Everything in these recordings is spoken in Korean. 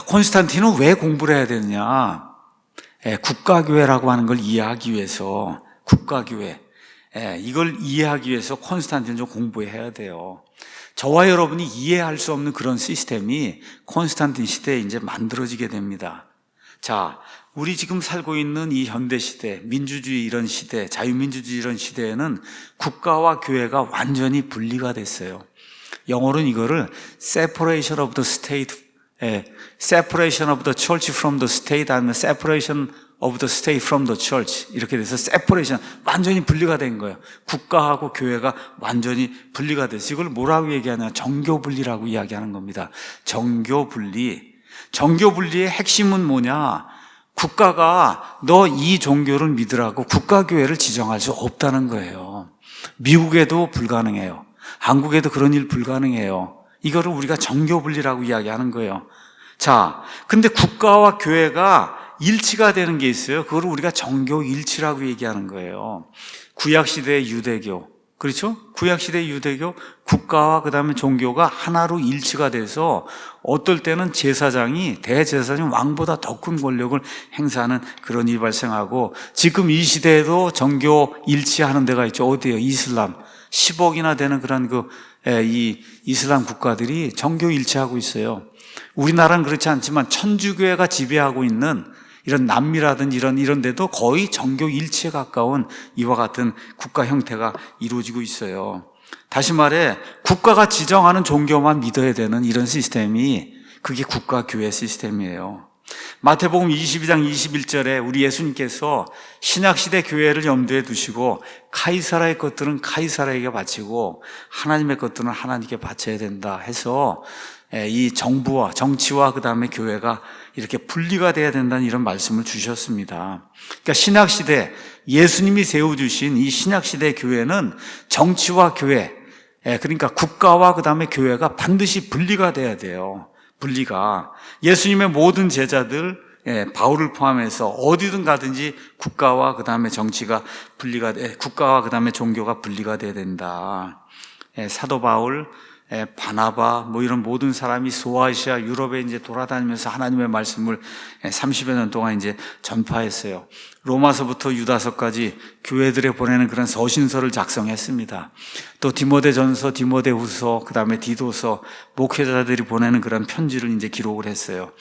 콘스탄틴은 왜 공부를 해야 되느냐? 국가교회라고 하는 걸 이해하기 위해서, 국가교회, 이걸 이해하기 위해서 콘스탄틴을 좀 공부해야 돼요. 저와 여러분이 이해할 수 없는 그런 시스템이 콘스탄틴 시대에 이제 만들어지게 됩니다. 자, 우리 지금 살고 있는 이 현대시대, 민주주의 이런 시대, 자유민주주의 이런 시대에는 국가와 교회가 완전히 분리가 됐어요. 영어로는 이거를 separation of the state, separation of the church from the state, 아니면 separation of the state from the church, 이렇게 돼서 separation, 완전히 분리가 된 거예요. 국가하고 교회가 완전히 분리가 돼서 이걸 뭐라고 얘기하냐? 정교분리라고 이야기하는 겁니다. 정교분리. 정교분리의 핵심은 뭐냐? 국가가 너 이 종교를 믿으라고 국가교회를 지정할 수 없다는 거예요. 미국에도 불가능해요. 한국에도 그런 일 불가능해요. 이거를 우리가 정교분리라고 이야기하는 거예요. 자, 근데 국가와 교회가 일치가 되는 게 있어요. 그걸 우리가 정교일치라고 얘기하는 거예요. 구약시대의 유대교, 그렇죠? 구약시대의 유대교, 국가와 그 다음에 종교가 하나로 일치가 돼서 어떨 때는 제사장이, 대제사장이 왕보다 더 큰 권력을 행사하는 그런 일이 발생하고, 지금 이 시대에도 정교 일치하는 데가 있죠. 어디예요? 이슬람. 10억이나 되는 그런 이 이슬람 국가들이 정교 일치하고 있어요. 우리나라는 그렇지 않지만 천주교회가 지배하고 있는 이런 남미라든지 이런 데도 거의 정교 일치에 가까운 이와 같은 국가 형태가 이루어지고 있어요. 다시 말해 국가가 지정하는 종교만 믿어야 되는 이런 시스템이, 그게 국가교회 시스템이에요. 마태복음 22장 21절에 우리 예수님께서 신약시대 교회를 염두에 두시고 카이사라의 것들은 카이사라에게 바치고 하나님의 것들은 하나님께 바쳐야 된다 해서 이 정부와 정치와 그 다음에 교회가 이렇게 분리가 돼야 된다는 이런 말씀을 주셨습니다. 그러니까 신약시대 예수님이 세워주신 이 신약시대 교회는 정치와 교회, 그러니까 국가와 그 다음에 교회가 반드시 분리가 돼야 돼요. 분리가. 예수님의 모든 제자들, 바울을 포함해서 어디든 가든지 국가와 그 다음에 정치가 분리가 국가와 그 다음에 종교가 분리가 돼야 된다. 사도 바울, 바나바, 이런 모든 사람이 소아시아, 유럽에 이제 돌아다니면서 하나님의 말씀을 30여 년 동안 이제 전파했어요. 로마서부터 유다서까지 교회들에 보내는 그런 서신서를 작성했습니다. 또 디모데전서, 디모데후서, 그 다음에 디도서, 목회자들이 보내는 그런 편지를 이제 기록을 했어요.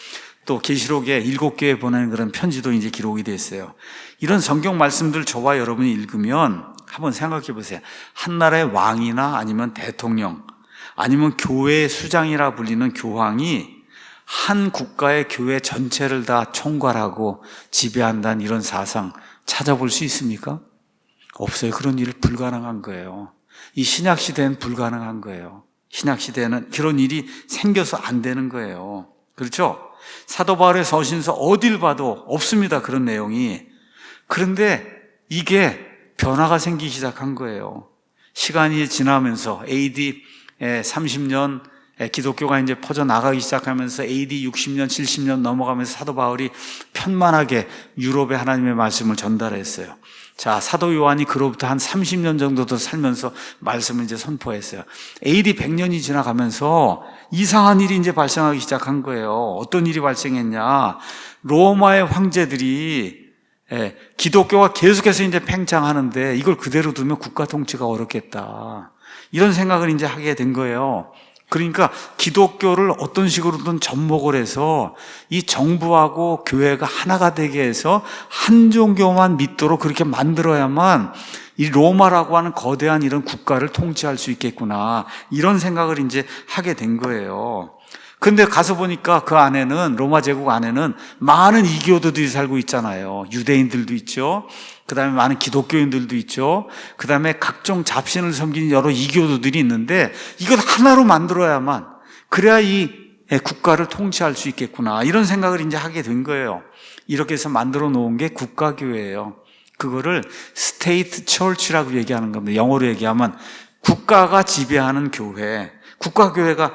또 계시록에 7교회에 보내는 그런 편지도 이제 기록이 됐어요. 이런 성경 말씀들 저와 여러분이 읽으면 한번 생각해 보세요. 한 나라의 왕이나 아니면 대통령, 아니면 교회의 수장이라 불리는 교황이 한 국가의 교회 전체를 다 총괄하고 지배한다는 이런 사상 찾아볼 수 있습니까? 없어요. 그런 일 불가능한 거예요. 이 신약시대는 불가능한 거예요. 신약시대는 그런 일이 생겨서 안 되는 거예요. 그렇죠? 사도 바울의 서신서 어딜 봐도 없습니다. 그런 내용이. 그런데 이게 변화가 생기기 시작한 거예요. 시간이 지나면서 AD 30년 기독교가 이제 퍼져나가기 시작하면서 AD 60년, 70년 넘어가면서 사도 바울이 편만하게 유럽에 하나님의 말씀을 전달했어요. 자, 사도 요한이 그로부터 한 30년 정도 더 살면서 말씀을 이제 선포했어요. AD 100년이 지나가면서 이상한 일이 이제 발생하기 시작한 거예요. 어떤 일이 발생했냐? 로마의 황제들이 기독교가 계속해서 이제 팽창하는데 이걸 그대로 두면 국가 통치가 어렵겠다. 이런 생각을 이제 하게 된 거예요. 그러니까 기독교를 어떤 식으로든 접목을 해서 이 정부하고 교회가 하나가 되게 해서 한 종교만 믿도록 그렇게 만들어야만 이 로마라고 하는 거대한 이런 국가를 통치할 수 있겠구나. 이런 생각을 이제 하게 된 거예요. 근데 가서 보니까 그 안에는, 로마 제국 안에는 많은 이교도들이 살고 있잖아요. 유대인들도 있죠. 그 다음에 많은 기독교인들도 있죠. 그 다음에 각종 잡신을 섬기는 여러 이교도들이 있는데 이걸 하나로 만들어야만, 그래야 이 국가를 통치할 수 있겠구나. 이런 생각을 이제 하게 된 거예요. 이렇게 해서 만들어 놓은 게 국가교회예요. 그거를 스테이트 처치라고 얘기하는 겁니다. 영어로 얘기하면 국가가 지배하는 교회, 국가교회가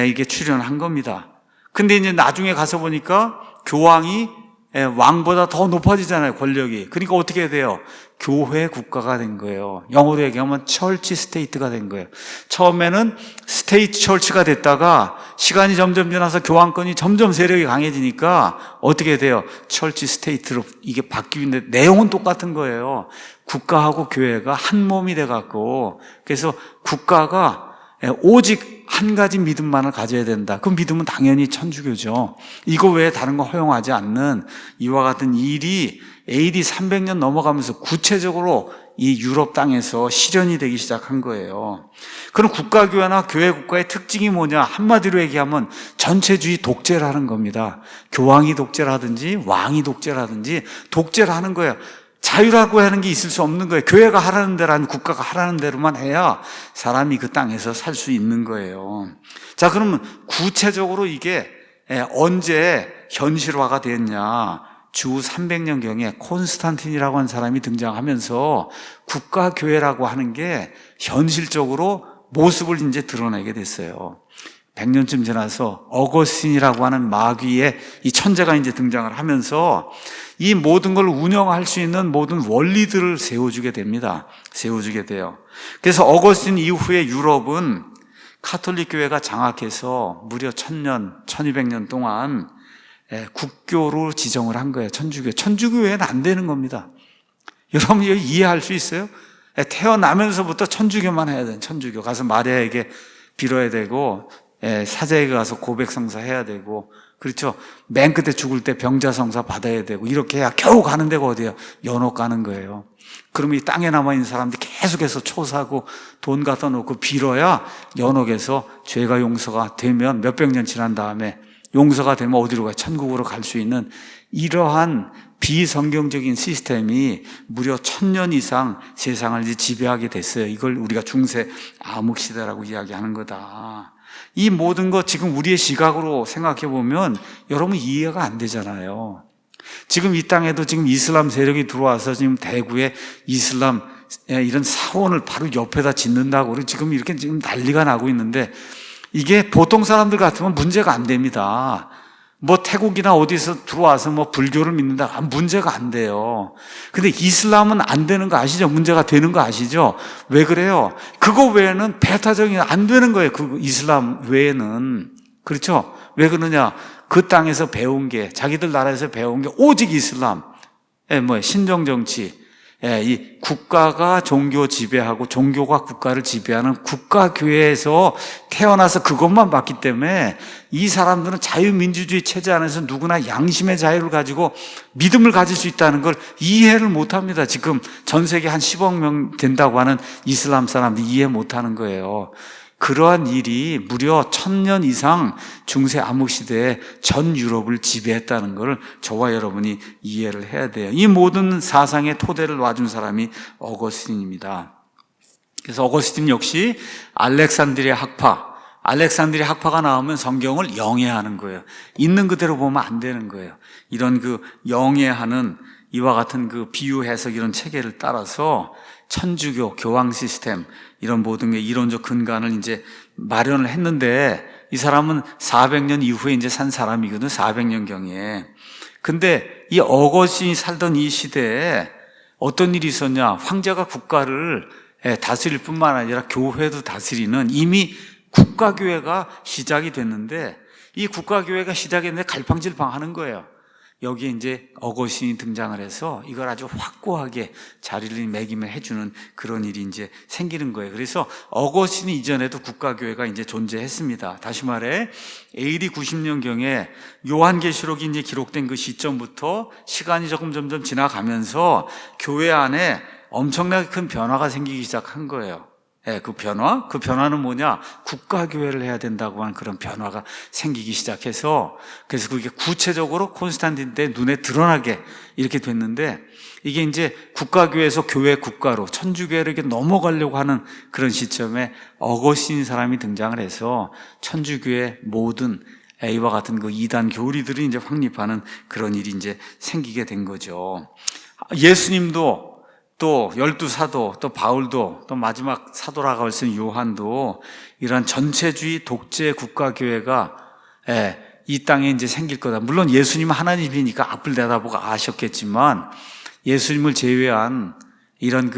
이게 출현한 겁니다. 근데 이제 나중에 가서 보니까 교황이 왕보다 더 높아지잖아요, 권력이. 그러니까 어떻게 돼요? 교회 국가가 된 거예요. 영어로 얘기하면 철치 스테이트가 된 거예요. 처음에는 스테이트 철치가 됐다가 시간이 점점 지나서 교황권이 점점 세력이 강해지니까 어떻게 돼요? 철치 스테이트로 이게 바뀌는데 내용은 똑같은 거예요. 국가하고 교회가 한 몸이 돼갖고, 그래서 국가가 오직 한 가지 믿음만을 가져야 된다. 그 믿음은 당연히 천주교죠. 이거 외에 다른 거 허용하지 않는 이와 같은 일이 AD 300년 넘어가면서 구체적으로 이 유럽 땅에서 실현이 되기 시작한 거예요. 그럼 국가교회나 교회 국가의 특징이 뭐냐? 한마디로 얘기하면 전체주의 독재라는 겁니다. 교황이 독재라든지 왕이 독재라든지 독재를 하는 거예요. 자유라고 하는 게 있을 수 없는 거예요. 교회가 하라는 대로, 국가가 하라는 대로만 해야 사람이 그 땅에서 살 수 있는 거예요. 자, 그러면 구체적으로 이게 언제 현실화가 됐냐? 주 300년경에 콘스탄틴이라고 하는 사람이 등장하면서 국가교회라고 하는 게 현실적으로 모습을 이제 드러내게 됐어요. 100년쯤 지나서 어거스틴이라고 하는 마귀의 이 천재가 이제 등장을 하면서 이 모든 걸 운영할 수 있는 모든 원리들을 세워주게 됩니다. 세워주게 돼요. 그래서 어거스틴 이후에 유럽은 카톨릭 교회가 장악해서 무려 1000년, 1200년 동안 국교로 지정을 한 거예요. 천주교. 천주교회는 안 되는 겁니다. 여러분 이해할 수 있어요? 태어나면서부터 천주교만 해야 돼요. 천주교. 가서 마리아에게 빌어야 되고, 사제에게 가서 고백성사 해야 되고, 그렇죠. 맨 끝에 죽을 때 병자성사 받아야 되고, 이렇게 해야 겨우 가는 데가 어디예요? 연옥 가는 거예요. 그러면 이 땅에 남아있는 사람들이 계속해서 초사하고 돈 갖다 놓고 빌어야 연옥에서 죄가 용서가 되면 몇백 년 지난 다음에 용서가 되면 어디로 가요? 천국으로 갈 수 있는 이러한 비성경적인 시스템이 무려 1000년 이상 세상을 이제 지배하게 됐어요. 이걸 우리가 중세 암흑시대라고 이야기하는 거다. 이 모든 것 지금 우리의 시각으로 생각해 보면 여러분 이해가 안 되잖아요. 지금 이 땅에도 지금 이슬람 세력이 들어와서 지금 대구에 이슬람 이런 사원을 바로 옆에다 짓는다고 그리고 지금 이렇게 지금 난리가 나고 있는데 이게 보통 사람들 같으면 문제가 안 됩니다. 뭐 태국이나 어디서 들어와서 뭐 불교를 믿는다 문제가 안 돼요. 근데 이슬람은 안 되는 거 아시죠? 문제가 되는 거 아시죠? 왜 그래요? 그거 외에는 배타적인 안 되는 거예요. 그 이슬람 외에는. 그렇죠? 왜 그러냐? 그 땅에서 배운 게 자기들 나라에서 배운 게 오직 이슬람. 신정 정치. 이 국가가 종교 지배하고 종교가 국가를 지배하는 국가교회에서 태어나서 그것만 봤기 때문에 이 사람들은 자유민주주의 체제 안에서 누구나 양심의 자유를 가지고 믿음을 가질 수 있다는 걸 이해를 못합니다. 지금 전 세계 한 10억 명 된다고 하는 이슬람 사람들이 이해 못하는 거예요. 그러한 일이 무려 1000년 이상 중세 암흑시대에 전 유럽을 지배했다는 걸 저와 여러분이 이해를 해야 돼요. 이 모든 사상의 토대를 놔준 사람이 어거스틴입니다. 그래서 어거스틴 역시 알렉산드리아 학파가 나오면 성경을 영해하는 거예요. 있는 그대로 보면 안 되는 거예요. 이런 그 영해하는 이와 같은 그 비유 해석 이런 체계를 따라서 천주교, 교황 시스템 이런 모든 게 이론적 근간을 이제 마련을 했는데 이 사람은 400년 이후에 이제 산 사람이거든. 400년경에. 근데 이 어거스틴이 살던 이 시대에 어떤 일이 있었냐? 황제가 국가를 다스릴 뿐만 아니라 교회도 다스리는 이미 국가교회가 시작이 됐는데 이 국가교회가 시작했는데 갈팡질팡 하는 거예요. 여기에 이제 어거스틴이 등장을 해서 이걸 아주 확고하게 자리를 매김해 주는 그런 일이 이제 생기는 거예요. 그래서 어거스틴 이전에도 국가교회가 이제 존재했습니다. 다시 말해 AD 90년경에 요한계시록이 이제 기록된 그 시점부터 시간이 점점 지나가면서 교회 안에 엄청나게 큰 변화가 생기기 시작한 거예요. 그 변화는 뭐냐? 국가교회를 해야 된다고 하는 그런 변화가 생기기 시작해서 그래서 그게 구체적으로 콘스탄틴 때 눈에 드러나게 이렇게 됐는데 이게 이제 국가교회에서 교회 국가로 천주교회를 이렇게 넘어가려고 하는 그런 시점에 어거스틴 사람이 등장을 해서 천주교의 모든 이와 같은 그 이단 교리들이 이제 확립하는 그런 일이 이제 생기게 된 거죠. 예수님도 또 12사도, 또 바울도, 또 마지막 사도라고 할 수 있는 요한도 이러한 전체주의 독재 국가교회가 이 땅에 이제 생길 거다. 물론 예수님은 하나님이니까 앞을 내다보고 아셨겠지만 예수님을 제외한 이런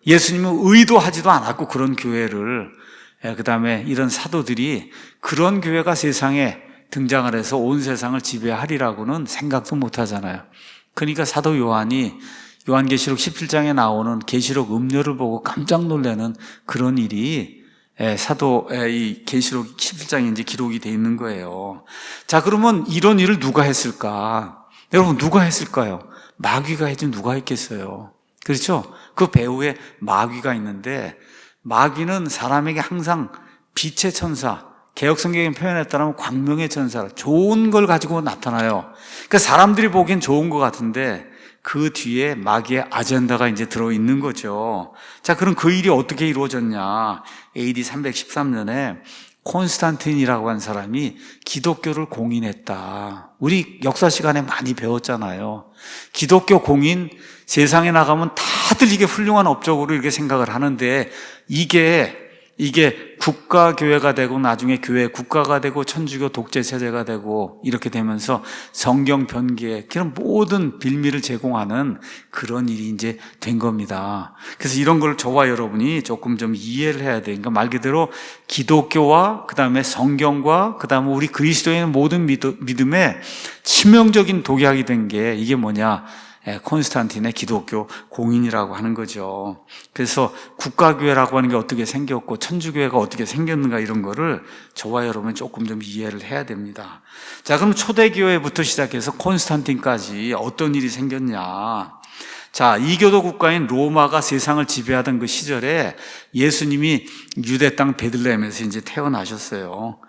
예수님은 의도하지도 않았고 그런 교회를, 그 다음에 이런 사도들이 그런 교회가 세상에 등장을 해서 온 세상을 지배하리라고는 생각도 못 하잖아요. 그러니까 사도 요한이 요한계시록 17장에 나오는 계시록 음료를 보고 깜짝 놀라는 그런 일이 이 계시록 17장에 이제 기록이 되어 있는 거예요. 자, 그러면 이런 일을 누가 했을까? 여러분, 누가 했을까요? 마귀가 해준 누가 했겠어요? 그렇죠? 그 배후에 마귀가 있는데, 마귀는 사람에게 항상 빛의 천사, 개역성경에 표현에 따르면 광명의 천사, 좋은 걸 가지고 나타나요. 그러니까 사람들이 보기엔 좋은 것 같은데 그 뒤에 마귀의 아젠다가 이제 들어있는 거죠. 자, 그럼 그 일이 어떻게 이루어졌냐? AD 313년에 콘스탄틴이라고 한 사람이 기독교를 공인했다. 우리 역사 시간에 많이 배웠잖아요. 기독교 공인, 세상에 나가면 다들 이게 훌륭한 업적으로 이렇게 생각을 하는데 이게 국가교회가 되고 나중에 교회 국가가 되고 천주교 독재 체제가 되고 이렇게 되면서 성경 변기에 그런 모든 빌미를 제공하는 그런 일이 이제 된 겁니다. 그래서 이런 걸 저와 여러분이 조금 좀 이해를 해야 돼요. 그러니까 말 그대로 기독교와 그 다음에 성경과 그 다음에 우리 그리스도인의 모든 믿음에 치명적인 독약이 된 게 이게 뭐냐? 콘스탄틴의 기독교 공인이라고 하는 거죠. 그래서 국가교회라고 하는 게 어떻게 생겼고 천주교회가 어떻게 생겼는가 이런 거를 저와 여러분은 조금 좀 이해를 해야 됩니다. 자, 그럼 초대교회부터 시작해서 콘스탄틴까지 어떤 일이 생겼냐? 자, 이교도 국가인 로마가 세상을 지배하던 그 시절에 예수님이 유대 땅 베들레헴에서 이제 태어나셨어요.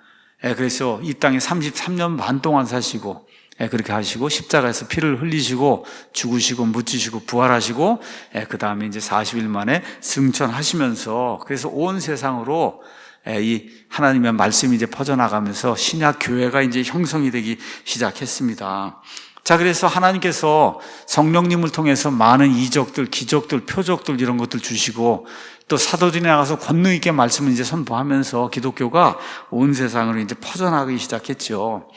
그래서 이 땅에 33년 반 동안 사시고 그렇게 하시고 십자가에서 피를 흘리시고 죽으시고 묻히시고 부활하시고 그 다음에 이제 40일 만에 승천하시면서 그래서 온 세상으로 이 하나님의 말씀이 이제 퍼져나가면서 신약 교회가 이제 형성이 되기 시작했습니다. 자, 그래서 하나님께서 성령님을 통해서 많은 이적들, 기적들, 표적들 이런 것들 주시고 또 사도들이 나가서 권능 있게 말씀을 이제 선포하면서 기독교가 온 세상으로 이제 퍼져나가기 시작했죠.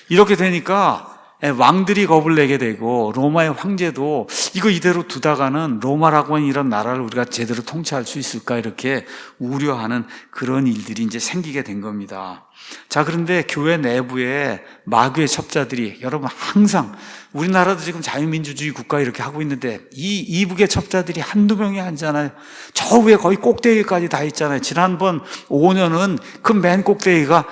이렇게 되니까 왕들이 겁을 내게 되고 로마의 황제도 이거 이대로 두다가는 로마라고 하는 이런 나라를 우리가 제대로 통치할 수 있을까 이렇게 우려하는 그런 일들이 이제 생기게 된 겁니다. 자, 그런데 교회 내부에 마귀의 첩자들이 여러분 항상 우리나라도 지금 자유민주주의 국가 이렇게 하고 있는데 이 이북의 첩자들이 한두 명이 아니잖아요. 저 위에 거의 꼭대기까지 다 있잖아요. 지난번 5년은 그 맨 꼭대기가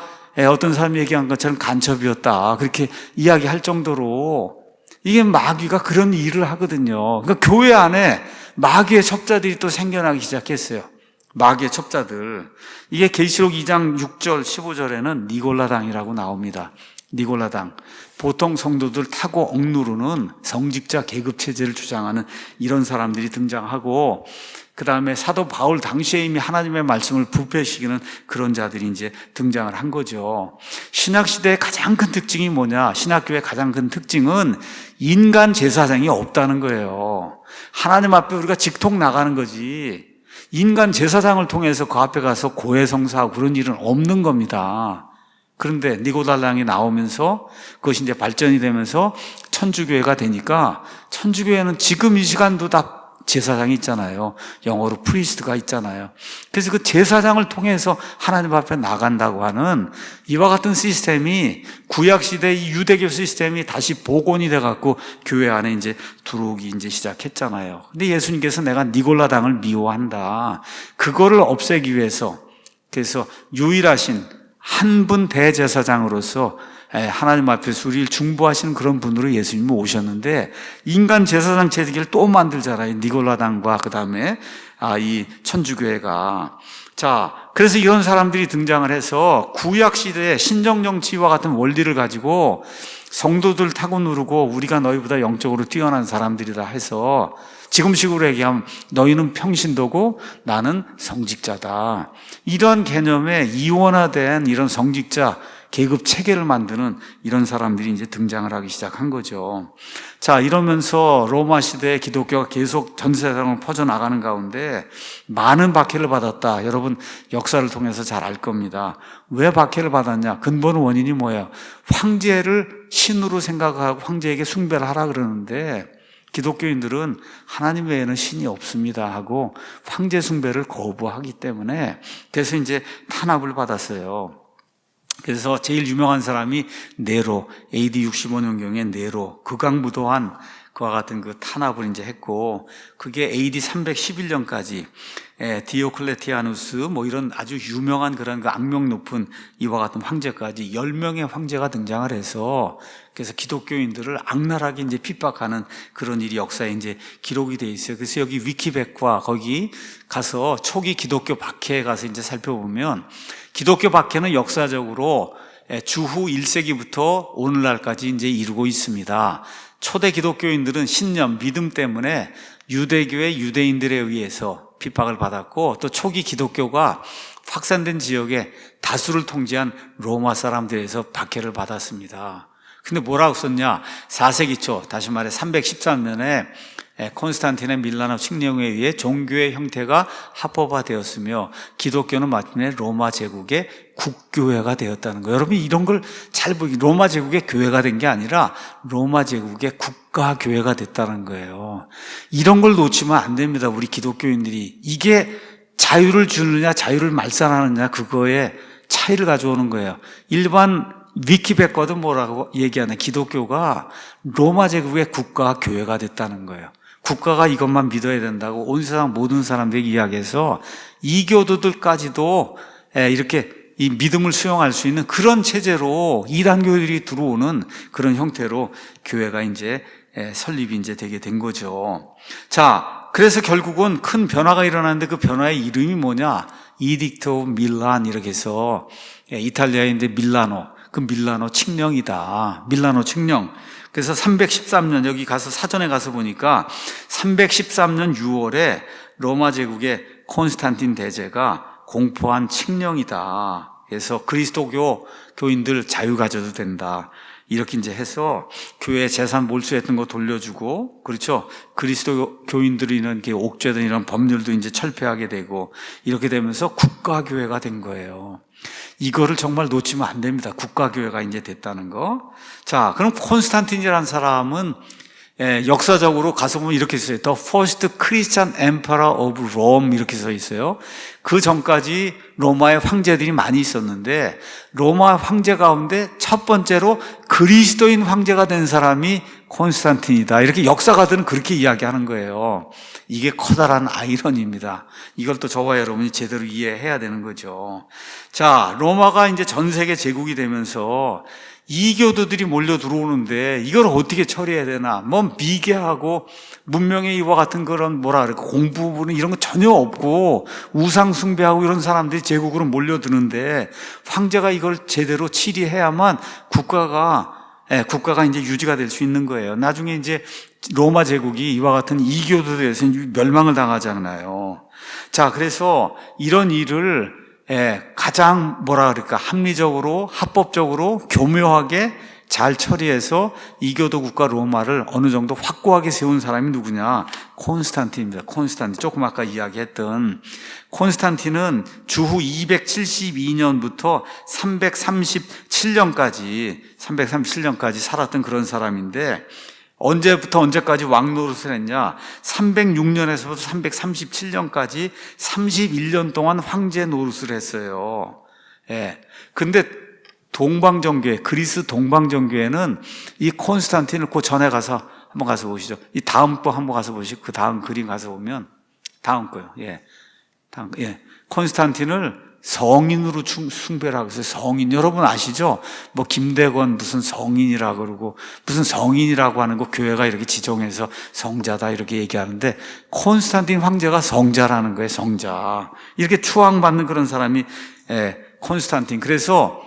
어떤 사람이 얘기한 것처럼 간첩이었다 그렇게 이야기할 정도로 이게 마귀가 그런 일을 하거든요. 그러니까 교회 안에 마귀의 첩자들이 또 생겨나기 시작했어요. 마귀의 첩자들. 이게 계시록 2장 6절 15절에는 니골라당이라고 나옵니다. 니골라당. 보통 성도들 타고 억누르는 성직자 계급 체제를 주장하는 이런 사람들이 등장하고 그 다음에 사도 바울 당시에 이미 하나님의 말씀을 부패시키는 그런 자들이 이제 등장을 한 거죠. 신약시대의 가장 큰 특징이 뭐냐? 신약교회의 가장 큰 특징은 인간 제사장이 없다는 거예요. 하나님 앞에 우리가 직통 나가는 거지 인간 제사장을 통해서 그 앞에 가서 고해성사하고 그런 일은 없는 겁니다. 그런데 니고달랑이 나오면서 그것이 이제 발전이 되면서 천주교회가 되니까 천주교회는 지금 이 시간도 다 제사장이 있잖아요. 영어로 프리스트가 있잖아요. 그래서 그 제사장을 통해서 하나님 앞에 나간다고 하는 이와 같은 시스템이 구약시대의 유대교 시스템이 다시 복원이 돼갖고 교회 안에 이제 들어오기 이제 시작했잖아요. 근데 예수님께서 내가 니골라당을 미워한다. 그거를 없애기 위해서 그래서 유일하신 한 분 대제사장으로서 하나님 앞에서 우리를 중보하시는 그런 분으로 예수님이 오셨는데 인간 제사장 체제를 또 만들잖아요. 니골라당과 그 다음에 이 천주교회가. 자, 그래서 이런 사람들이 등장을 해서 구약 시대의 신정정치와 같은 원리를 가지고 성도들 타고 누르고 우리가 너희보다 영적으로 뛰어난 사람들이다 해서 지금식으로 얘기하면 너희는 평신도고 나는 성직자다. 이런 개념에 이원화된 이런 성직자 계급 체계를 만드는 이런 사람들이 이제 등장을 하기 시작한 거죠. 자, 이러면서 로마 시대에 기독교가 계속 전 세상으로 퍼져나가는 가운데 많은 박해를 받았다. 여러분 역사를 통해서 잘 알 겁니다. 왜 박해를 받았냐? 근본 원인이 뭐예요? 황제를 신으로 생각하고 황제에게 숭배를 하라 그러는데 기독교인들은 하나님 외에는 신이 없습니다 하고 황제 숭배를 거부하기 때문에 그래서 이제 탄압을 받았어요. 그래서 제일 유명한 사람이 네로, AD 65년경에 네로, 극악무도한 그와 같은 그 탄압을 이제 했고, 그게 AD 311년까지 디오클레티아누스 뭐 이런 아주 유명한 그런 그 악명 높은 이와 같은 황제까지 10명의 황제가 등장을 해서 그래서 기독교인들을 악랄하게 이제 핍박하는 그런 일이 역사에 이제 기록이 돼 있어요. 그래서 여기 위키백과 거기 가서 초기 기독교 박해에 가서 이제 살펴보면 기독교 박해는 역사적으로 주후 1세기부터 오늘날까지 이제 이루고 있습니다. 초대 기독교인들은 신념, 믿음 때문에 유대교의 유대인들에 의해서 핍박을 받았고 또 초기 기독교가 확산된 지역에 다수를 통제한 로마 사람들에서 박해를 받았습니다. 근데 뭐라고 썼냐? 4세기 초, 다시 말해 313년에 콘스탄틴의 밀라노 칙령에 의해 종교의 형태가 합법화되었으며 기독교는 마침내 로마 제국의 국교회가 되었다는 거예요. 여러분 이런 걸 잘 보기, 로마 제국의 교회가 된 게 아니라 로마 제국의 국가교회가 됐다는 거예요. 이런 걸 놓치면 안 됩니다. 우리 기독교인들이. 이게 자유를 주느냐 자유를 말살하느냐 그거에 차이를 가져오는 거예요. 일반 위키백과도 뭐라고 얘기하냐? 기독교가 로마 제국의 국가교회가 됐다는 거예요. 국가가 이것만 믿어야 된다고 온 세상 모든 사람들에게 이야기해서 이교도들까지도 이렇게 이 믿음을 수용할 수 있는 그런 체제로 이단교들이 들어오는 그런 형태로 교회가 이제 설립이 이제 되게 된 거죠. 자, 그래서 결국은 큰 변화가 일어났는데 그 변화의 이름이 뭐냐? 이딕트 오브 밀란 이렇게 해서 이탈리아인데 밀라노, 그 밀라노 칙령이다. 밀라노 칙령. 그래서 313년 여기 가서 사전에 가서 보니까 313년 6월에 로마 제국의 콘스탄틴 대제가 공포한 칙령이다. 그래서 그리스도교 교인들 자유 가져도 된다. 이렇게 이제 해서 교회 재산 몰수했던 거 돌려주고, 그렇죠? 그리스도 교인들이 이런 게 옥죄든 이런 법률도 이제 철폐하게 되고, 이렇게 되면서 국가교회가 된 거예요. 이거를 정말 놓치면 안 됩니다. 국가교회가 이제 됐다는 거. 자, 그럼 콘스탄틴이라는 사람은 역사적으로 가서 보면 이렇게 써요. The first Christian emperor of Rome 이렇게 써 있어요. 그 전까지 로마의 황제들이 많이 있었는데 로마 황제 가운데 첫 번째로 그리스도인 황제가 된 사람이 콘스탄틴이다. 이렇게 역사가들은 그렇게 이야기하는 거예요. 이게 커다란 아이러니입니다. 이걸 또 저와 여러분이 제대로 이해해야 되는 거죠. 자, 로마가 이제 전 세계 제국이 되면서 이교도들이 몰려 들어오는데 이걸 어떻게 처리해야 되나? 뭐 미개하고 문명의 이와 같은 그런 뭐라 그럴까 공부는 이런 거 전혀 없고 우상 숭배하고 이런 사람들이 제국으로 몰려드는데 황제가 이걸 제대로 치리해야만 국가가 이제 유지가 될 수 있는 거예요. 나중에 이제 로마 제국이 이와 같은 이교도들에 의해서 멸망을 당하잖아요. 자, 그래서 이런 일을 가장 뭐라 그럴까 합리적으로 합법적으로 교묘하게 잘 처리해서 이교도 국가 로마를 어느 정도 확고하게 세운 사람이 누구냐? 콘스탄틴입니다. 콘스탄틴. 조금 아까 이야기했던 콘스탄틴은 주후 272년부터 337년까지 살았던 그런 사람인데 언제부터 언제까지 왕 노릇을 했냐? 306년에서부터 337년까지 31년 동안 황제 노릇을 했어요. 근데 동방정교회, 그리스 동방정교회는 이 콘스탄틴을 그 전에 가서 한번 가서 보시죠. 이 다음 거 한번 가서 보시고 그 다음 그림 가서 보면 다음 거요. 콘스탄틴을 성인으로 숭배를 하고 있어요. 성인. 여러분 아시죠? 뭐 김대건 무슨 성인이라 그러고 무슨 성인이라고 하는 거 교회가 이렇게 지정해서 성자다 이렇게 얘기하는데 콘스탄틴 황제가 성자라는 거예요. 성자. 이렇게 추앙받는 그런 사람이 콘스탄틴. 그래서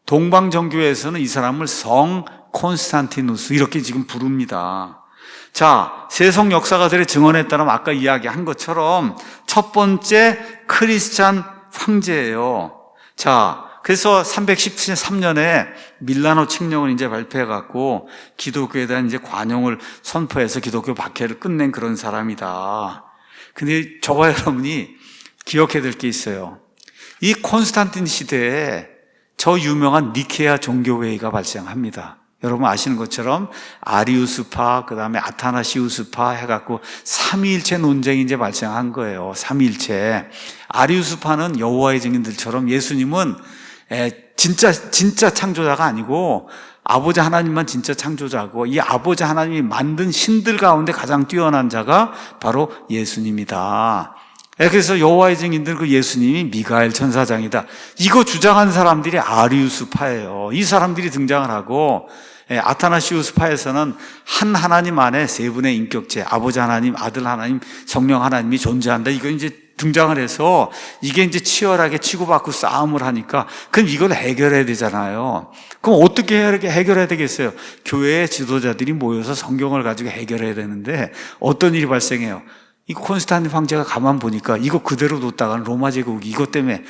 동방정교회에서는 이 사람을 성 콘스탄티누스 이렇게 지금 부릅니다. 자, 세속 역사가들의 증언에 따르면 아까 이야기한 것처럼 첫 번째 크리스찬 황제예요. 자, 그래서 313년에 밀라노 칙령을 이제 발표해갖고 기독교에 대한 이제 관용을 선포해서 기독교 박해를 끝낸 그런 사람이다. 근데 저와 여러분이 기억해야 될 게 있어요. 이 콘스탄틴 시대에 저 유명한 니케아 종교회의가 발생합니다. 여러분 아시는 것처럼 아리우스파, 그 다음에 아타나시우스파 해갖고 삼위일체 논쟁이 이제 발생한 거예요. 삼위일체. 아리우스파는 여호와의 증인들처럼 예수님은 진짜 창조자가 아니고 아버지 하나님만 진짜 창조자고 이 아버지 하나님이 만든 신들 가운데 가장 뛰어난 자가 바로 예수님이다. 그래서 여호와의 증인들 그 예수님이 미가엘 천사장이다. 이거 주장한 사람들이 아리우스파예요. 이 사람들이 등장을 하고 아타나시우스파에서는 한 하나님 안에 세 분의 인격체, 아버지 하나님, 아들 하나님, 성령 하나님이 존재한다. 이거 이제 등장을 해서 이게 이제 치열하게 치고받고 싸움을 하니까 그럼 이걸 해결해야 되잖아요. 그럼 어떻게 해결해야 되겠어요? 교회의 지도자들이 모여서 성경을 가지고 해결해야 되는데 어떤 일이 발생해요? 이 콘스탄틴 황제가 가만 보니까 이거 그대로 뒀다가는 로마 제국이 이것 때문에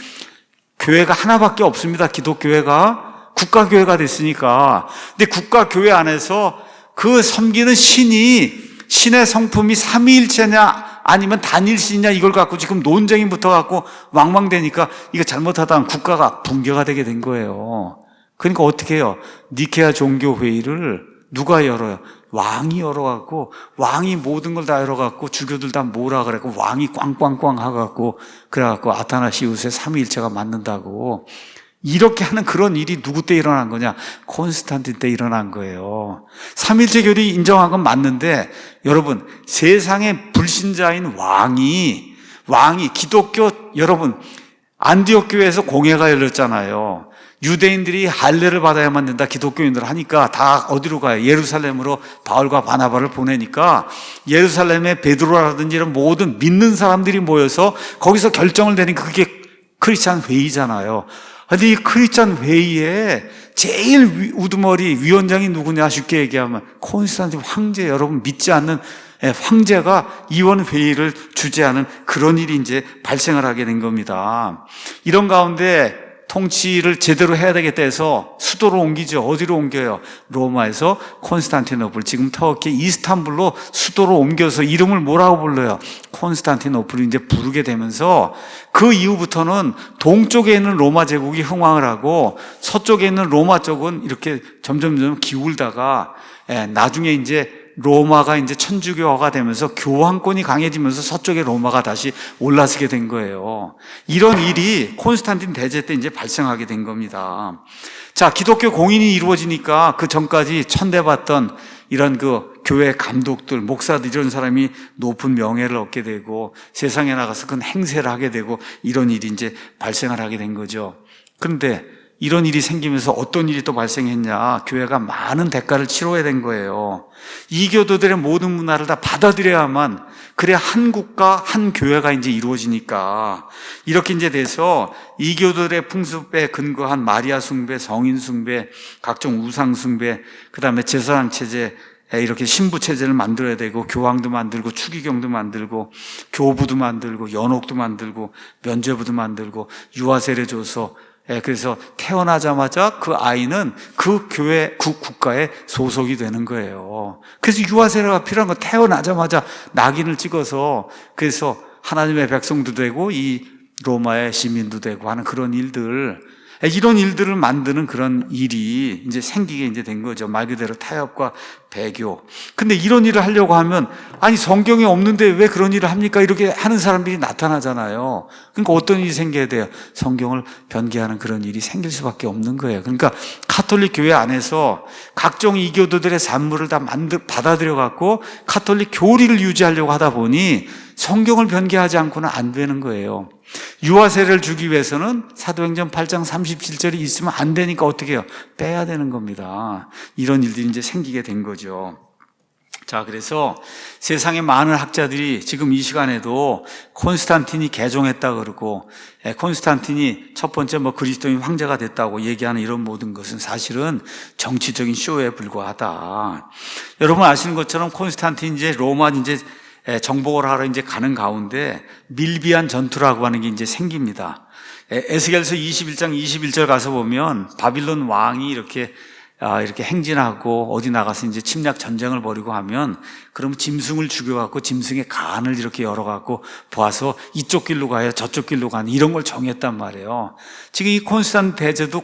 교회가 하나밖에 없습니다. 기독교회가 국가교회가 됐으니까. 근데 국가교회 안에서 그 섬기는 신의 성품이 삼위일체냐 아니면 단일신이냐 이걸 갖고 지금 논쟁이 붙어갖고 왕왕되니까 이거 잘못하다가 국가가 붕괴가 되게 된 거예요. 그러니까 어떻게 해요? 니케아 종교회의를 누가 열어요? 왕이 열어갖고 왕이 모든 걸 다 열어갖고 주교들 다 모으라 그래갖고 왕이 꽝꽝꽝 하갖고 그래갖고 아타나시우스의 삼위일체가 맞는다고 이렇게 하는 그런 일이 누구 때 일어난 거냐? 콘스탄틴 때 일어난 거예요. 삼위일체 교리 인정한 건 맞는데 여러분 세상의 불신자인 왕이 기독교 여러분 안디옥 교회에서 공회가 열렸잖아요. 유대인들이 할례를 받아야만 된다 기독교인들 하니까 다 어디로 가요? 예루살렘으로 바울과 바나바를 보내니까 예루살렘에 베드로라든지 이런 모든 믿는 사람들이 모여서 거기서 결정을 내니까 그게 크리스찬 회의잖아요. 근데 이 크리스찬 회의에 제일 우두머리 위원장이 누구냐 쉽게 얘기하면 콘스탄틴 황제. 여러분 믿지 않는 황제가 이원 회의를 주재하는 그런 일이 이제 발생을 하게 된 겁니다. 이런 가운데 통치를 제대로 해야 되겠다 해서 수도로 옮기죠. 어디로 옮겨요? 로마에서 콘스탄티노플, 지금 터키 이스탄불로 수도로 옮겨서 이름을 뭐라고 불러요? 콘스탄티노플을 이제 부르게 되면서 그 이후부터는 동쪽에 있는 로마 제국이 흥왕을 하고 서쪽에 있는 로마 쪽은 이렇게 점점 기울다가 나중에 이제 로마가 이제 천주교화가 되면서 교황권이 강해지면서 서쪽의 로마가 다시 올라서게 된 거예요. 이런 일이 콘스탄틴 대제 때 이제 발생하게 된 겁니다. 자, 기독교 공인이 이루어지니까 그 전까지 천대받던 이런 그 교회 감독들, 목사들 이런 사람이 높은 명예를 얻게 되고 세상에 나가서 큰 행세를 하게 되고 이런 일이 이제 발생을 하게 된 거죠. 그런데 이런 일이 생기면서 어떤 일이 또 발생했냐? 교회가 많은 대가를 치러야 된 거예요. 이교도들의 모든 문화를 다 받아들여야만 그래야 한 국가, 한 교회가 이제 이루어지니까 이렇게 이제 돼서 이교도들의 풍습에 근거한 마리아 숭배, 성인 숭배, 각종 우상 숭배, 그 다음에 제사장 체제, 이렇게 신부 체제를 만들어야 되고 교황도 만들고 추기경도 만들고 교부도 만들고 연옥도 만들고 면죄부도 만들고 유아세례 줘서 그래서 태어나자마자 그 아이는 그 교회, 그 국가에 소속이 되는 거예요. 그래서 유아세례가 필요한 건 태어나자마자 낙인을 찍어서 그래서 하나님의 백성도 되고 이 로마의 시민도 되고 하는 그런 일들, 이런 일들을 만드는 그런 일이 이제 생기게 이제 된 거죠. 말 그대로 타협과 배교. 근데 이런 일을 하려고 하면 아니 성경에 없는데 왜 그런 일을 합니까? 이렇게 하는 사람들이 나타나잖아요. 그러니까 어떤 일이 생겨야 돼요? 성경을 변개하는 그런 일이 생길 수밖에 없는 거예요. 그러니까 가톨릭 교회 안에서 각종 이교도들의 산물을 다 받아들여 갖고 가톨릭 교리를 유지하려고 하다 보니 성경을 변개하지 않고는 안 되는 거예요. 유아세례를 주기 위해서는 사도행전 8장 37절이 있으면 안 되니까 어떻게 해요? 빼야 되는 겁니다. 이런 일들이 이제 생기게 된 거죠. 자, 그래서 세상의 많은 학자들이 지금 이 시간에도 콘스탄틴이 개종했다 그러고 콘스탄틴이 첫 번째 그리스도인 황제가 됐다고 얘기하는 이런 모든 것은 사실은 정치적인 쇼에 불과하다. 여러분 아시는 것처럼 콘스탄틴이 이제 로마 이제 정복을 하러 이제 가는 가운데 밀비안 전투라고 하는 게 이제 생깁니다. 에스겔서 21장 21절 가서 보면 바빌론 왕이 이렇게 행진하고 어디 나가서 이제 침략 전쟁을 벌이고 하면 그럼 짐승을 죽여갖고 짐승의 간을 이렇게 열어갖고 보아서 이쪽 길로 가요, 저쪽 길로 가는 이런 걸 정했단 말이에요. 지금 이 콘스탄 베제도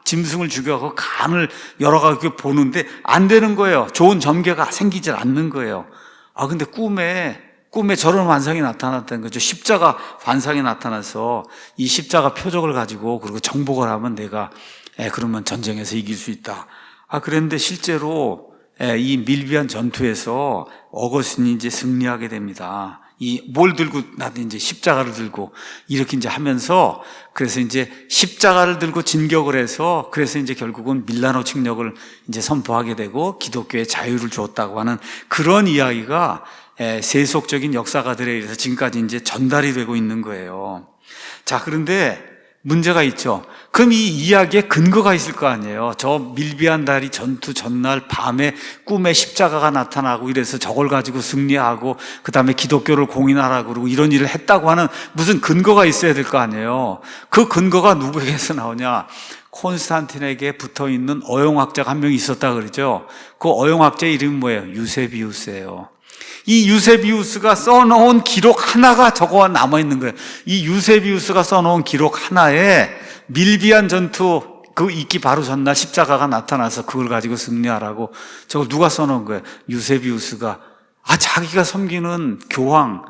짐승을 죽여갖고 간을 열어갖고 보는데 안 되는 거예요. 좋은 점괘가 생기질 않는 거예요. 근데 꿈에 저런 환상이 나타났다는 거죠. 십자가 환상이 나타나서 이 십자가 표적을 가지고 그리고 정복을 하면 내가 그러면 전쟁에서 이길 수 있다. 그런데 실제로 이 밀비안 전투에서 어거스틴이 이제 승리하게 됩니다. 뭘 들고 나도 이제 십자가를 들고 이렇게 이제 하면서 그래서 이제 십자가를 들고 진격을 해서 그래서 이제 결국은 밀라노 칙령을 이제 선포하게 되고 기독교의 자유를 주었다고 하는 그런 이야기가 세속적인 역사가들에 의해서 지금까지 이제 전달이 되고 있는 거예요. 자, 그런데 문제가 있죠. 그럼 이 이야기에 근거가 있을 거 아니에요. 저 밀비안 다리 전투 전날 밤에 꿈에 십자가가 나타나고 이래서 저걸 가지고 승리하고 그 다음에 기독교를 공인하라고 그러고 이런 일을 했다고 하는 무슨 근거가 있어야 될 거 아니에요. 그 근거가 누구에게서 나오냐? 콘스탄틴에게 붙어있는 어용학자가 한 명 있었다 그러죠. 그 어용학자의 이름이 뭐예요? 유세비우스예요. 이 유세비우스가 써놓은 기록 하나가 저거와 남아있는 거예요. 이 유세비우스가 써놓은 기록 하나에 밀비안 전투 그 있기 바로 전날 십자가가 나타나서 그걸 가지고 승리하라고 저걸 누가 써놓은 거예요? 유세비우스가. 자기가 섬기는 교황.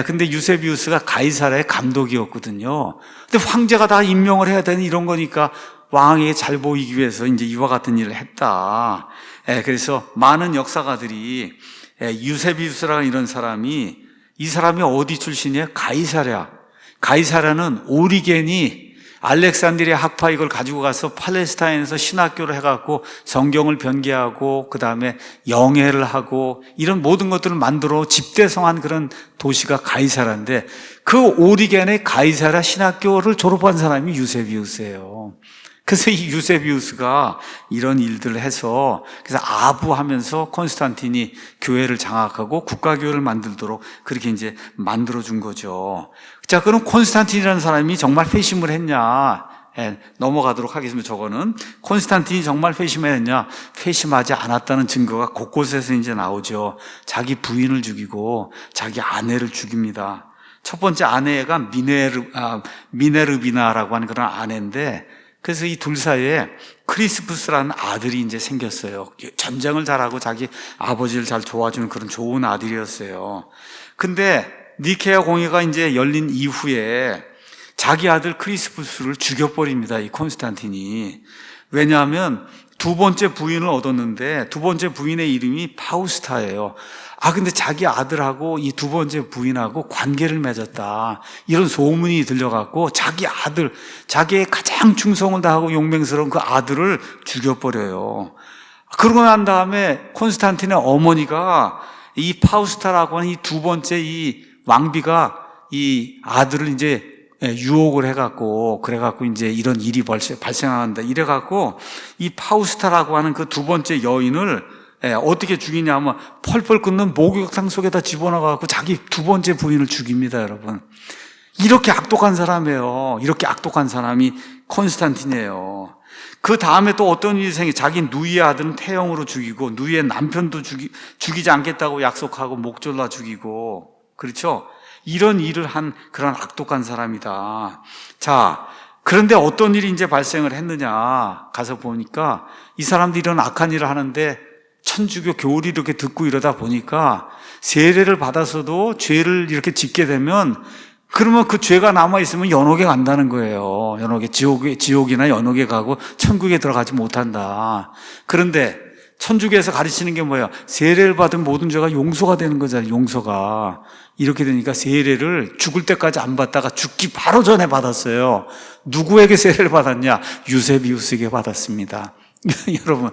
근데 유세비우스가 가이사라의 감독이었거든요. 근데 황제가 다 임명을 해야 되는 이런 거니까 왕에게 잘 보이기 위해서 이제 이와 같은 일을 했다. 그래서 많은 역사가들이 유세비우스라는 이런 사람이 이 사람이 어디 출신이에요? 가이사랴는 오리겐이 알렉산드리아 학파 이걸 가지고 가서 팔레스타인에서 신학교를 해갖고 성경을 변개하고 그 다음에 영해를 하고 이런 모든 것들을 만들어 집대성한 그런 도시가 가이사라인데 그 오리겐의 가이사랴 신학교를 졸업한 사람이 유세비우스예요. 그래서 이 유세비우스가 이런 일들을 해서 그래서 아부하면서 콘스탄틴이 교회를 장악하고 국가교회를 만들도록 그렇게 이제 만들어준 거죠. 자, 그럼 콘스탄틴이라는 사람이 정말 회심을 했냐? 넘어가도록 하겠습니다. 저거는 콘스탄틴이 정말 회심을 했냐? 회심하지 않았다는 증거가 곳곳에서 이제 나오죠. 자기 부인을 죽이고 자기 아내를 죽입니다. 첫 번째 아내가 미네르비나라고 하는 그런 아내인데 그래서 이 둘 사이에 크리스푸스라는 아들이 이제 생겼어요. 전쟁을 잘하고 자기 아버지를 잘 도와주는 그런 좋은 아들이었어요. 근데 니케아 공회가 이제 열린 이후에 자기 아들 크리스푸스를 죽여버립니다. 이 콘스탄틴이. 왜냐하면 두 번째 부인을 얻었는데 두 번째 부인의 이름이 파우스타예요. 근데 자기 아들하고 이 두 번째 부인하고 관계를 맺었다. 이런 소문이 들려갖고 자기 아들, 자기의 가장 충성을 다하고 용맹스러운 그 아들을 죽여버려요. 그러고 난 다음에 콘스탄틴의 어머니가 이 파우스타라고 하는 이 두 번째 이 왕비가 이 아들을 이제 유혹을 해갖고 그래갖고 이제 이런 일이 발생한다. 이래갖고 이 파우스타라고 하는 그 두 번째 여인을 어떻게 죽이냐면 펄펄 끓는 목욕탕 속에다 집어넣어갖고 자기 두 번째 부인을 죽입니다, 여러분. 이렇게 악독한 사람이에요. 이렇게 악독한 사람이 콘스탄틴이에요. 그 다음에 또 어떤 일이 생겨? 자기 누이의 아들은 태형으로 죽이고 누이의 남편도 죽이지 않겠다고 약속하고 목졸라 죽이고 그렇죠? 이런 일을 한 그런 악독한 사람이다. 자, 그런데 어떤 일이 이제 발생을 했느냐 가서 보니까 이 사람들이 이런 악한 일을 하는데 천주교 교리를 이렇게 듣고 이러다 보니까 세례를 받아서도 죄를 이렇게 짓게 되면 그러면 그 죄가 남아있으면 연옥에 간다는 거예요. 연옥에, 지옥이나 연옥에 가고 천국에 들어가지 못한다. 그런데 천주교에서 가르치는 게 뭐예요? 세례를 받은 모든 죄가 용서가 되는 거잖아요. 용서가. 이렇게 되니까 세례를 죽을 때까지 안 받다가 죽기 바로 전에 받았어요. 누구에게 세례를 받았냐? 유세비우스에게 받았습니다. 여러분,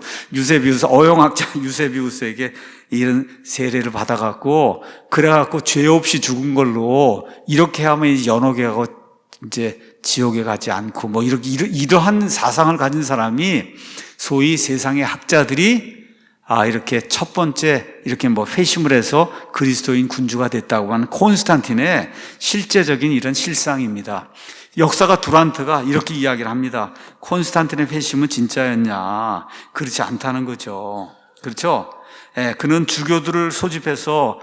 어용학자 유세비우스에게 이런 세례를 받아갖고, 그래갖고 죄 없이 죽은 걸로, 이렇게 하면 이제 연옥에 가고, 이제 지옥에 가지 않고, 뭐, 이러한 사상을 가진 사람이, 소위 세상의 학자들이, 이렇게 첫 번째, 이렇게 뭐 회심을 해서 그리스도인 군주가 됐다고 하는 콘스탄틴의 실제적인 이런 실상입니다. 역사가 두란트가 이렇게 이야기를 합니다. 콘스탄틴의 회심은 진짜였냐? 그렇지 않다는 거죠. 그렇죠? 그는 주교들을 소집해서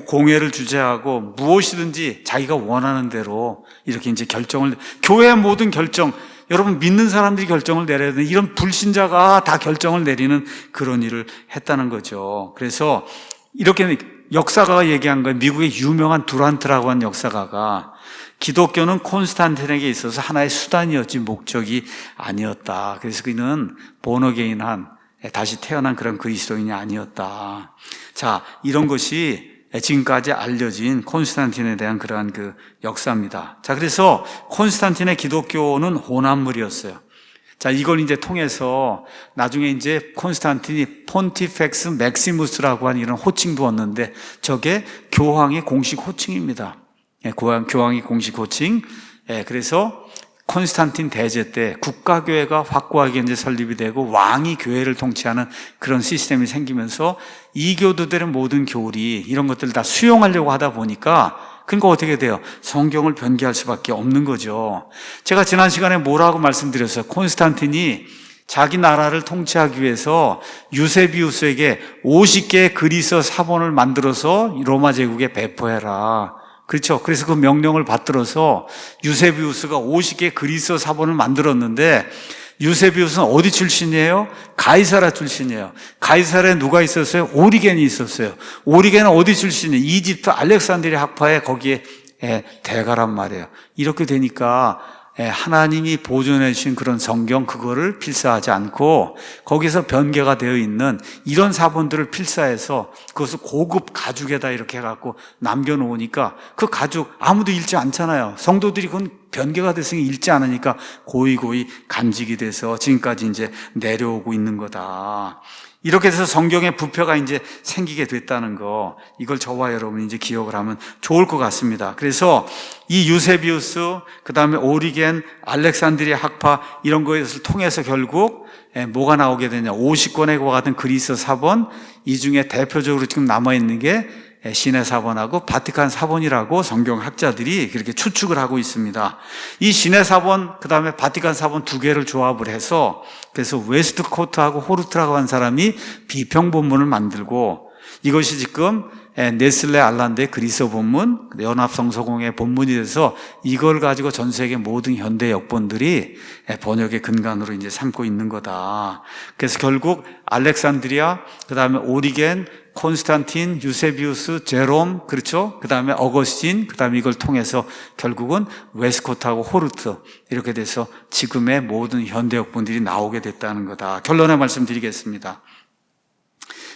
공회를 주재하고 무엇이든지 자기가 원하는 대로 이렇게 이제 교회의 모든 결정, 여러분 믿는 사람들이 결정을 내려야 되는, 이런 불신자가 다 결정을 내리는 그런 일을 했다는 거죠. 그래서 이렇게 역사가가 얘기한 거예요. 미국의 유명한 두란트라고 하는 역사가가 기독교는 콘스탄틴에게 있어서 하나의 수단이었지 목적이 아니었다. 그래서 그는 본어게인한, 다시 태어난 그런 그리스도인이 아니었다. 자, 이런 것이 지금까지 알려진 콘스탄틴에 대한 그러한 그 역사입니다. 자, 그래서 콘스탄틴의 기독교는 혼합물이었어요. 자, 이걸 이제 통해서 나중에 이제 콘스탄틴이 폰티펙스 맥시무스라고 하는 이런 호칭도 얻는데, 저게 교황의 공식 호칭입니다. 교황의 공식 호칭. 그래서 콘스탄틴 대제 때 국가교회가 확고하게 이제 설립이 되고 왕이 교회를 통치하는 그런 시스템이 생기면서 이교도들의 모든 교리, 이런 것들을 다 수용하려고 하다 보니까, 그러니까 어떻게 돼요? 성경을 변개할 수밖에 없는 거죠. 제가 지난 시간에 뭐라고 말씀드렸어요? 콘스탄틴이 자기 나라를 통치하기 위해서 유세비우스에게 50개의 그리스 사본을 만들어서 로마 제국에 배포해라. 그렇죠. 그래서 그 명령을 받들어서 유세비우스가 50개의 그리스 사본을 만들었는데, 유세비우스는 어디 출신이에요? 가이사라 출신이에요. 가이사라에 누가 있었어요? 오리겐이 있었어요. 오리겐은 어디 출신이에요? 이집트 알렉산드리아 학파에 거기에 대가란 말이에요. 이렇게 되니까 하나님이 보존해 주신 그런 성경, 그거를 필사하지 않고 거기서 변개가 되어 있는 이런 사본들을 필사해서 그것을 고급 가죽에다 이렇게 해갖고 남겨놓으니까 그 가죽 아무도 읽지 않잖아요. 성도들이 그건 변개가 됐으니 읽지 않으니까 고이고이 간직이 돼서 지금까지 이제 내려오고 있는 거다. 이렇게 해서 성경의 부패가 이제 생기게 됐다는 거, 이걸 저와 여러분이 이제 기억을 하면 좋을 것 같습니다. 그래서 이 유세비우스, 그 다음에 오리겐, 알렉산드리아 학파, 이런 것을 통해서 결국 뭐가 나오게 되냐? 50권의 같은 그리스 사본, 이 중에 대표적으로 지금 남아있는 게 시내 사본하고 바티칸 사본이라고 성경학자들이 그렇게 추측을 하고 있습니다. 이 시내 사본, 그 다음에 바티칸 사본 두 개를 조합을 해서, 그래서 웨스트코트하고 호르트라고 한 사람이 비평 본문을 만들고, 이것이 지금 네슬레 알란드의 그리스 본문, 연합성서공의 본문이 돼서 이걸 가지고 전 세계 모든 현대 역본들이 번역의 근간으로 이제 삼고 있는 거다. 그래서 결국 알렉산드리아, 그 다음에 오리겐, 콘스탄틴, 유세비우스, 제롬, 그렇죠? 그 다음에 어거스틴, 그 다음에 이걸 통해서 결국은 웨스코트하고 호르트, 이렇게 돼서 지금의 모든 현대 역본들이 나오게 됐다는 거다. 결론의 말씀드리겠습니다.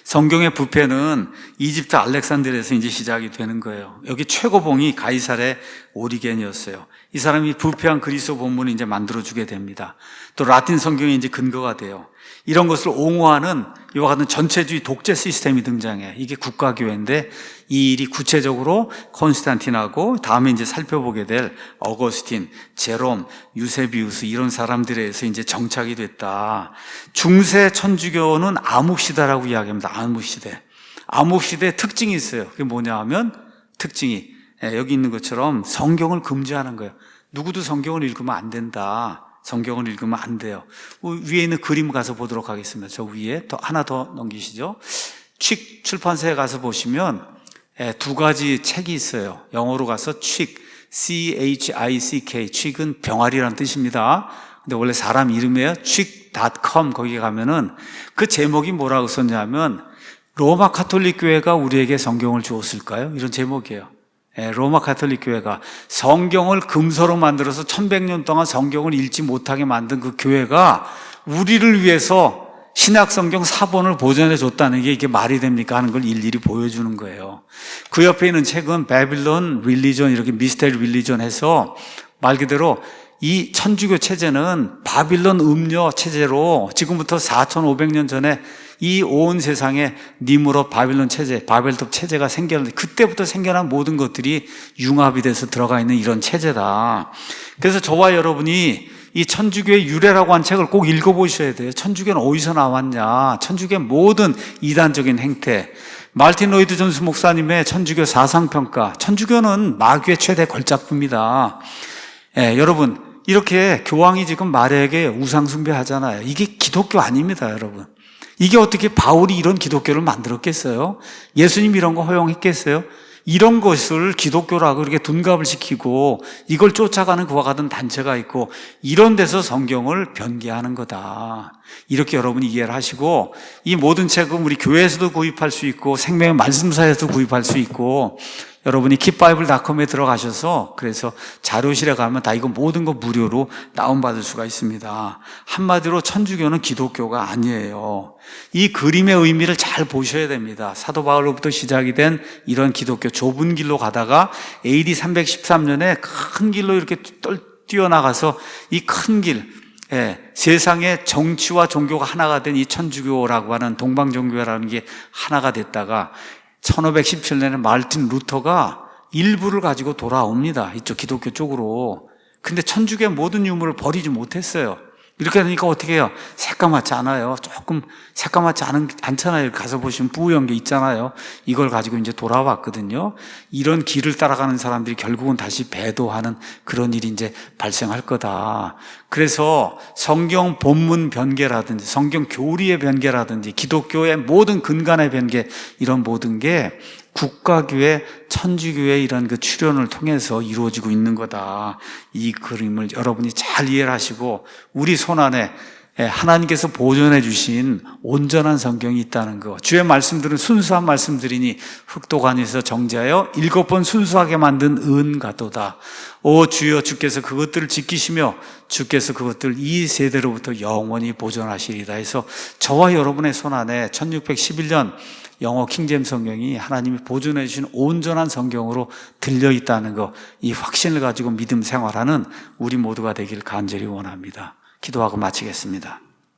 성경의 부패는 이집트 알렉산드리아에서 이제 시작이 되는 거예요. 여기 최고봉이 가이사르의 오리겐이었어요. 이 사람이 부패한 그리스 본문을 이제 만들어주게 됩니다. 또 라틴 성경이 이제 근거가 돼요. 이런 것을 옹호하는 이와 같은 전체주의 독재 시스템이 등장해. 이게 국가교회인데 이 일이 구체적으로 콘스탄틴하고 다음에 이제 살펴보게 될 어거스틴, 제롬, 유세비우스 이런 사람들에 의해서 이제 정착이 됐다. 중세 천주교는 암흑시대라고 이야기합니다. 암흑시대. 암흑시대의 특징이 있어요. 그게 뭐냐 하면 특징이 여기 있는 것처럼 성경을 금지하는 거예요. 누구도 성경을 읽으면 안 된다. 성경을 읽으면 안 돼요. 위에 있는 그림 가서 보도록 하겠습니다. 저 위에 하나 더 넘기시죠. 칙 출판사에 가서 보시면 두 가지 책이 있어요. 영어로 가서 칙, C-H-I-C-K, 칙은 병아리라는 뜻입니다. 근데 원래 사람 이름이에요. 칙.com 거기에 가면은 그 제목이 뭐라고 썼냐면 로마 가톨릭 교회가 우리에게 성경을 주었을까요? 이런 제목이에요. 로마 가톨릭 교회가 성경을 금서로 만들어서 1100년 동안 성경을 읽지 못하게 만든 그 교회가 우리를 위해서 신약 성경 사본을 보존해 줬다는 게 이게 말이 됩니까 하는 걸 일일이 보여주는 거예요. 그 옆에 있는 책은 바빌론 릴리전, 이렇게 미스테리 릴리전 해서 말 그대로 이 천주교 체제는 바빌론 음료 체제로 지금부터 4500년 전에 이 온 세상에 니무롯 바빌론 체제, 바벨탑 체제가 생겼는데 그때부터 생겨난 모든 것들이 융합이 돼서 들어가 있는 이런 체제다. 그래서 저와 여러분이 이 천주교의 유래라고 한 책을 꼭 읽어보셔야 돼요. 천주교는 어디서 나왔냐? 천주교의 모든 이단적인 행태. 말틴 로이드 존스 목사님의 천주교 사상평가. 천주교는 마귀의 최대 걸작품이다. 여러분, 이렇게 교황이 지금 마리아에게 우상숭배 하잖아요. 이게 기독교 아닙니다, 여러분. 이게 어떻게 바울이 이런 기독교를 만들었겠어요? 예수님 이런 거 허용했겠어요? 이런 것을 기독교라고 이렇게 둔갑을 시키고 이걸 쫓아가는 그와 같은 단체가 있고 이런 데서 성경을 변개하는 거다. 이렇게 여러분이 이해를 하시고 이 모든 책은 우리 교회에서도 구입할 수 있고 생명의 말씀사에서도 구입할 수 있고 여러분이 킵바이블.com에 들어가셔서 그래서 자료실에 가면 다 이거 모든 거 무료로 다운받을 수가 있습니다. 한마디로 천주교는 기독교가 아니에요. 이 그림의 의미를 잘 보셔야 됩니다. 사도 바울로부터 시작이 된 이런 기독교 좁은 길로 가다가 AD 313년에 큰 길로 이렇게 뛰어나가서 이 큰 길, 세상의 정치와 종교가 하나가 된 이 천주교라고 하는 동방종교라는 게 하나가 됐다가 1517년에 마르틴 루터가 일부를 가지고 돌아옵니다. 이쪽 기독교 쪽으로. 근데 천주교의 모든 유물을 버리지 못했어요. 이렇게 되니까 어떻게 해요? 새까맣지 않아요. 조금 새까맣지 않잖아요. 가서 보시면 뿌연 게 있잖아요. 이걸 가지고 이제 돌아왔거든요. 이런 길을 따라가는 사람들이 결국은 다시 배도하는 그런 일이 이제 발생할 거다. 그래서 성경 본문 변개라든지 성경 교리의 변개라든지 기독교의 모든 근간의 변개 이런 모든 게 국가교회, 천주교회 이런 그 출현을 통해서 이루어지고 있는 거다. 이 그림을 여러분이 잘 이해를 하시고 우리 손안에 하나님께서 보존해 주신 온전한 성경이 있다는 거. 주의 말씀들은 순수한 말씀들이니 흑도관에서 정죄하여 7번 순수하게 만든 은가도다. 오 주여 주께서 그것들을 지키시며 주께서 그것들을 이 세대로부터 영원히 보존하시리다 해서 저와 여러분의 손안에 1611년 영어 킹제임스 성경이 하나님이 보존해 주신 온전한 성경으로 들려있다는 거, 이 확신을 가지고 믿음 생활하는 우리 모두가 되길 간절히 원합니다. 기도하고 마치겠습니다.